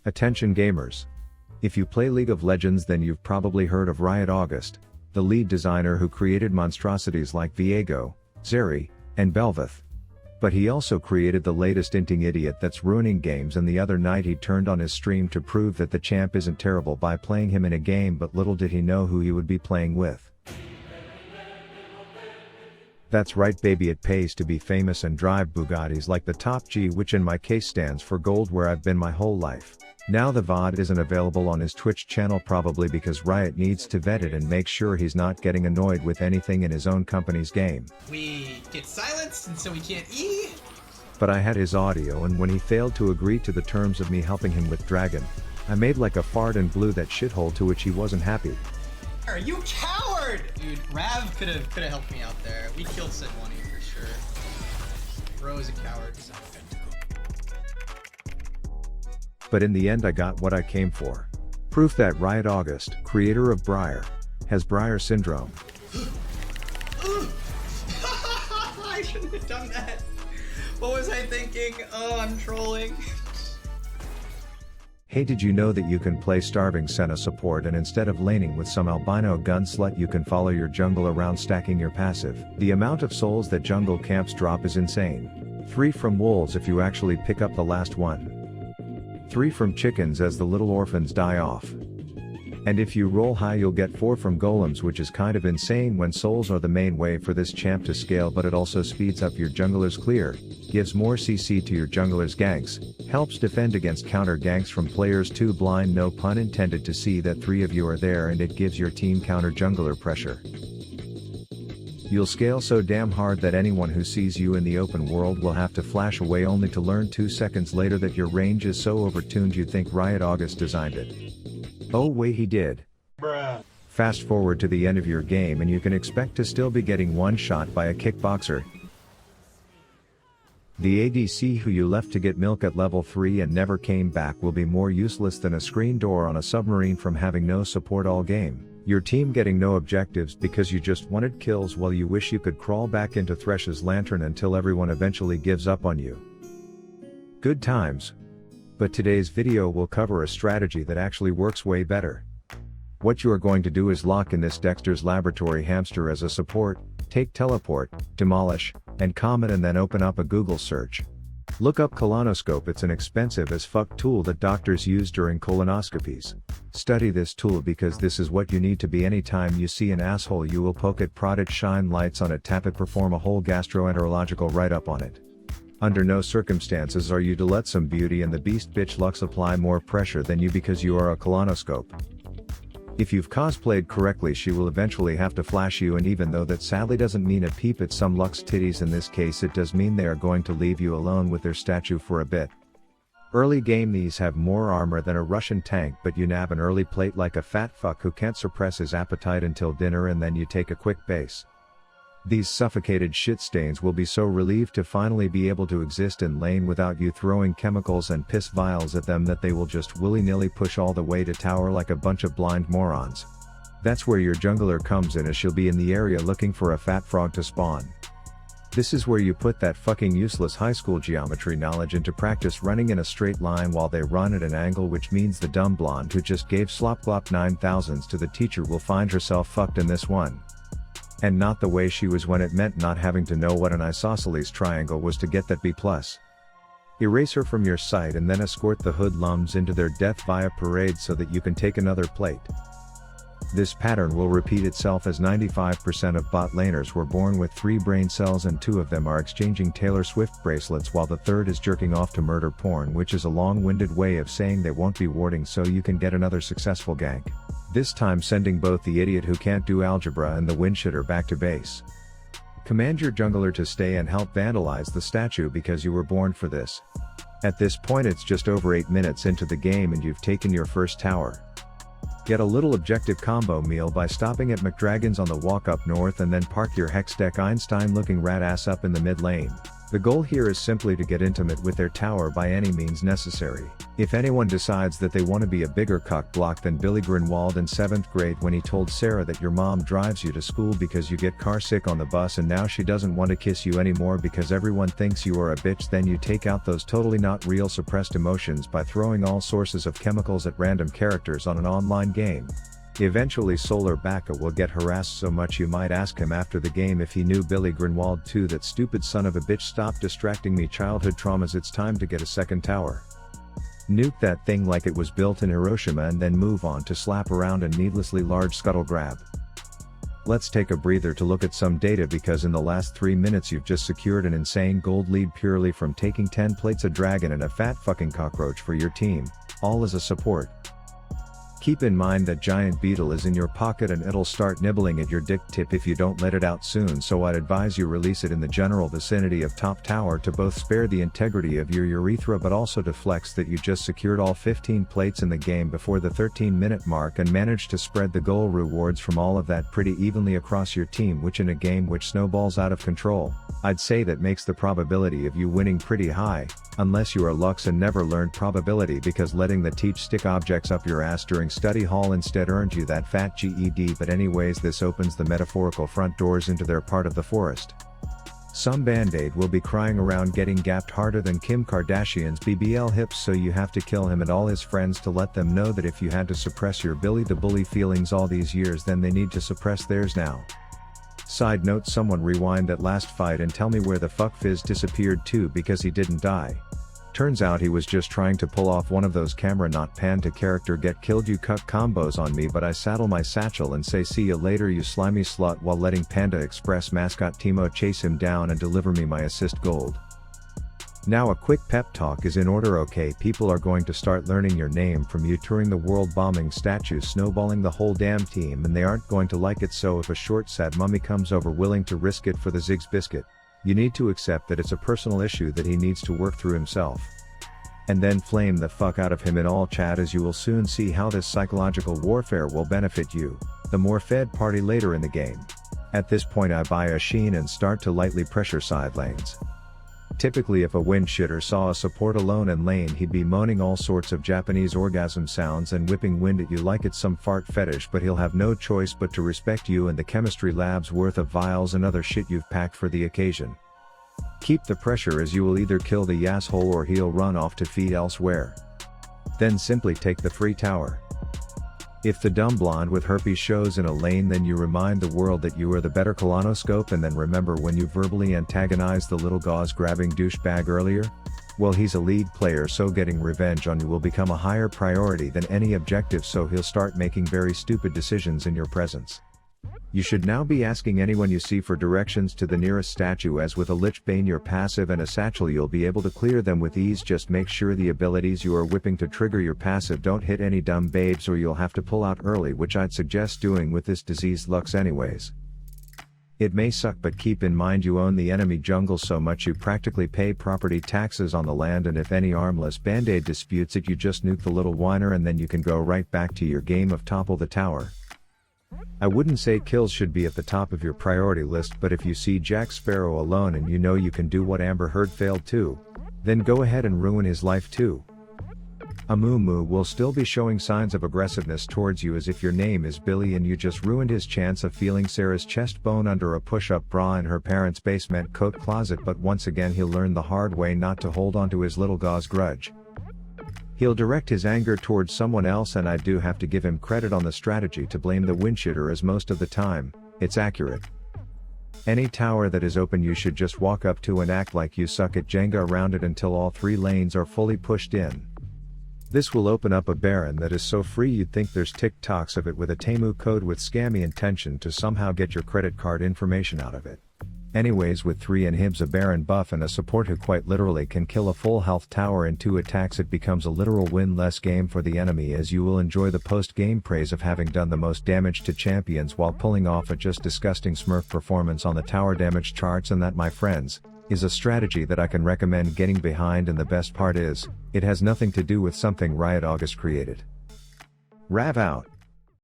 Attention gamers. If you play League of Legends, then you've probably heard of Riot August, the lead designer who created monstrosities like Viego, Zeri, and Bel'Veth. But he also created the latest inting idiot that's ruining games, and the other night he turned on his stream to prove that the champ isn't terrible by playing him in a game, but little did he know who he would be playing with. That's right baby, it pays to be famous and drive Bugattis like the Top G, which in my case stands for gold, where I've been my whole life. Now the VOD isn't available on his Twitch channel, probably because Riot needs to vet it and make sure he's not getting annoyed with anything in his own company's game. We get silenced and so we can't E. But I had his audio, and when he failed to agree to the terms of me helping him with Dragon, I made like a fart and blew that shithole, to which he wasn't happy. You coward! Dude, Rav could have helped me out there. We killed Sid 1E for sure. Bro is a coward. But in the end I got what I came for. Proof that Riot August, creator of Briar, has Briar syndrome. I shouldn't have done that. What was I thinking? Oh, I'm trolling. Hey, did you know that you can play Starving Senna support, and instead of laning with some albino gun slut, you can follow your jungle around stacking your passive? The amount of souls that jungle camps drop is insane. 3 from wolves if you actually pick up the last one. 3 from chickens as the little orphans die off. And if you roll high you'll get 4 from golems, which is kind of insane when souls are the main way for this champ to scale, but it also speeds up your jungler's clear, gives more CC to your jungler's ganks, helps defend against counter ganks from players too blind, no pun intended, to see that 3 of you are there, and it gives your team counter jungler pressure. You'll scale so damn hard that anyone who sees you in the open world will have to flash away, only to learn 2 seconds later that your range is so overtuned you'd think Riot August designed it. Oh wait, he did. Bruh. Fast forward to the end of your game and you can expect to still be getting one shot by a kickboxer. The ADC who you left to get milk at level 3 and never came back will be more useless than a screen door on a submarine from having no support all game. Your team getting no objectives because you just wanted kills, while you wish you could crawl back into Thresh's lantern until everyone eventually gives up on you. Good times. But today's video will cover a strategy that actually works way better. What you are going to do is lock in this Dexter's Laboratory hamster as a support, take teleport, demolish, and comment, and then open up a Google search. Look up colonoscope. It's an expensive as fuck tool that doctors use during colonoscopies. Study this tool because this is what you need to be. Anytime you see an asshole you will poke it, prod it, shine lights on it, tap it, perform a whole gastroenterological write-up on it. Under no circumstances are you to let some Beauty and the Beast bitch Lux apply more pressure than you because you are a colonoscope. If you've cosplayed correctly she will eventually have to flash you, and even though that sadly doesn't mean a peep at some Lux titties in this case, it does mean they are going to leave you alone with their statue for a bit. Early game these have more armor than a Russian tank, but you nab an early plate like a fat fuck who can't suppress his appetite until dinner, and then you take a quick base. These suffocated shit stains will be so relieved to finally be able to exist in lane without you throwing chemicals and piss vials at them that they will just willy-nilly push all the way to tower like a bunch of blind morons. That's where your jungler comes in, as she'll be in the area looking for a fat frog to spawn. This is where you put that fucking useless high school geometry knowledge into practice, running in a straight line while they run at an angle, which means the dumb blonde who just gave slop-glop 9,000s to the teacher will find herself fucked in this one. And not the way she was when it meant not having to know what an isosceles triangle was to get that B+. Erase her from your sight and then escort the hoodlums into their death via parade so that you can take another plate. This pattern will repeat itself, as 95% of bot laners were born with 3 brain cells and 2 of them are exchanging Taylor Swift bracelets while the third is jerking off to murder porn, which is a long-winded way of saying they won't be warding so you can get another successful gank. This time sending both the idiot who can't do algebra and the windshitter back to base. Command your jungler to stay and help vandalize the statue because you were born for this. At this point it's just over 8 minutes into the game and you've taken your first tower. Get a little objective combo meal by stopping at McDragon's on the walk up north, and then park your Hex Deck Einstein looking rat ass up in the mid lane. The goal here is simply to get intimate with their tower by any means necessary. If anyone decides that they want to be a bigger cock block than Billy Grunwald in 7th grade when he told Sarah that your mom drives you to school because you get car sick on the bus and now she doesn't want to kiss you anymore because everyone thinks you are a bitch, then you take out those totally not real suppressed emotions by throwing all sources of chemicals at random characters on an online game. Eventually Solar Baka will get harassed so much you might ask him after the game if he knew Billy Grunwald too. That stupid son of a bitch, stop distracting me, childhood traumas, it's time to get a second tower. Nuke that thing like it was built in Hiroshima and then move on to slap around a needlessly large scuttle grab. Let's take a breather to look at some data because in the last 3 minutes you've just secured an insane gold lead purely from taking 10 plates of dragon and a fat fucking cockroach for your team, all as a support. Keep in mind that giant beetle is in your pocket and it'll start nibbling at your dick tip if you don't let it out soon, so I'd advise you release it in the general vicinity of top tower to both spare the integrity of your urethra but also to flex that you just secured all 15 plates in the game before the 13-minute mark and managed to spread the goal rewards from all of that pretty evenly across your team, which in a game which snowballs out of control, I'd say that makes the probability of you winning pretty high, unless you are Lux and never learned probability because letting the teach stick objects up your ass during study hall instead earned you that fat GED. But anyways, this opens the metaphorical front doors into their part of the forest. Some band-aid will be crying around getting gapped harder than Kim Kardashian's BBL hips, so you have to kill him and all his friends to let them know that if you had to suppress your Billy the Bully feelings all these years, then they need to suppress theirs now. Side note, someone rewind that last fight and tell me where the fuck Fizz disappeared to because he didn't die. Turns out he was just trying to pull off one of those camera not pan to character get killed you cuck combos on me, but I saddle my satchel and say see ya later you slimy slut while letting Panda Express mascot Timo chase him down and deliver me my assist gold. Now a quick pep talk is in order. Okay, people are going to start learning your name from you touring the world, bombing statues, snowballing the whole damn team, and they aren't going to like it, so if a short sad mummy comes over willing to risk it for the Ziggs biscuit, you need to accept that it's a personal issue that he needs to work through himself. And then flame the fuck out of him in all chat, as you will soon see how this psychological warfare will benefit you, the more fed party later in the game. At this point I buy a Sheen and start to lightly pressure side lanes. Typically if a wind shitter saw a support alone in lane, he'd be moaning all sorts of Japanese orgasm sounds and whipping wind at you like it's some fart fetish, but he'll have no choice but to respect you and the chemistry lab's worth of vials and other shit you've packed for the occasion. Keep the pressure, as you will either kill the asshole or he'll run off to feed elsewhere. Then simply take the free tower. If the dumb blonde with herpes shows in a lane, then you remind the world that you are the better colonoscope, and then remember when you verbally antagonized the little gauze grabbing douchebag earlier? Well, he's a league player, so getting revenge on you will become a higher priority than any objective, so he'll start making very stupid decisions in your presence. You should now be asking anyone you see for directions to the nearest statue, as with a Lich Bane your passive and a satchel you'll be able to clear them with ease. Just make sure the abilities you are whipping to trigger your passive don't hit any dumb babes, or you'll have to pull out early, which I'd suggest doing with this diseased Lux anyways. It may suck, but keep in mind you own the enemy jungle so much you practically pay property taxes on the land, and if any armless band-aid disputes it, you just nuke the little whiner and then you can go right back to your game of topple the tower. I wouldn't say kills should be at the top of your priority list, but if you see Jack Sparrow alone and you know you can do what Amber Heard failed to, then go ahead and ruin his life too. Amumu will still be showing signs of aggressiveness towards you, as if your name is Billy and you just ruined his chance of feeling Sarah's chest bone under a push-up bra in her parents' basement coat closet, but once again he'll learn the hard way not to hold on to his little gauze grudge. He'll direct his anger towards someone else, and I do have to give him credit on the strategy to blame the windshitter, as most of the time, it's accurate. Any tower that is open you should just walk up to and act like you suck at Jenga around it until all 3 lanes are fully pushed in. This will open up a Baron that is so free you'd think there's TikToks of it with a Temu code with scammy intention to somehow get your credit card information out of it. Anyways, with 3 inhibs, a Baron buff, and a support who quite literally can kill a full health tower in 2 attacks, it becomes a literal win-less game for the enemy, as you will enjoy the post-game praise of having done the most damage to champions while pulling off a just disgusting smurf performance on the tower damage charts. And that, my friends, is a strategy that I can recommend getting behind, and the best part is, it has nothing to do with something Riot August created. Rav out.